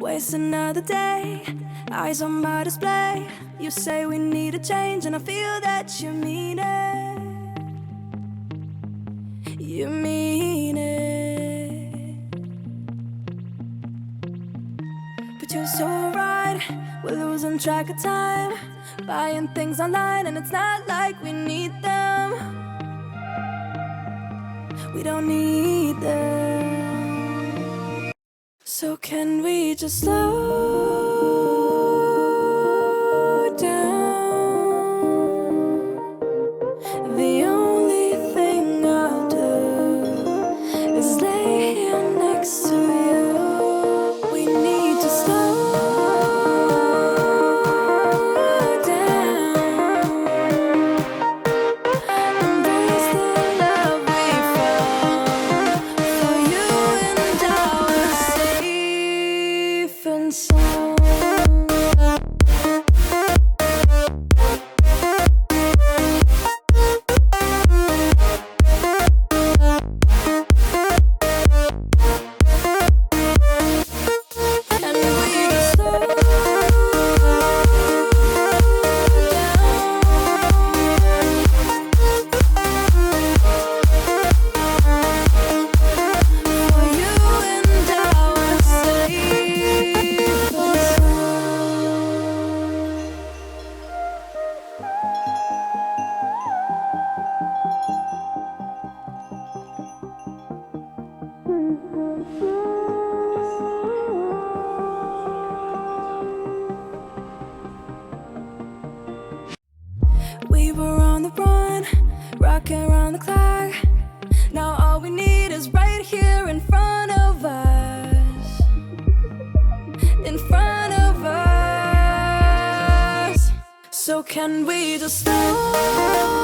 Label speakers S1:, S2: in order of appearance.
S1: Waste another day, eyes on my display. You say we need a change, and I feel that you mean it. You mean it. But you're so right, we're losing track of time, buying things online, and it's not like we need them. We don't need them. So can we just slow down? The only thing I'll do is lay here next to you. We need to slow down. Embrace the love we found. For you and I are safe and sound. And we just slow down. For you and I are safe and we were on the run, rocking around the clock. Now all we need is right here in front of us. In front of us. So can we just slow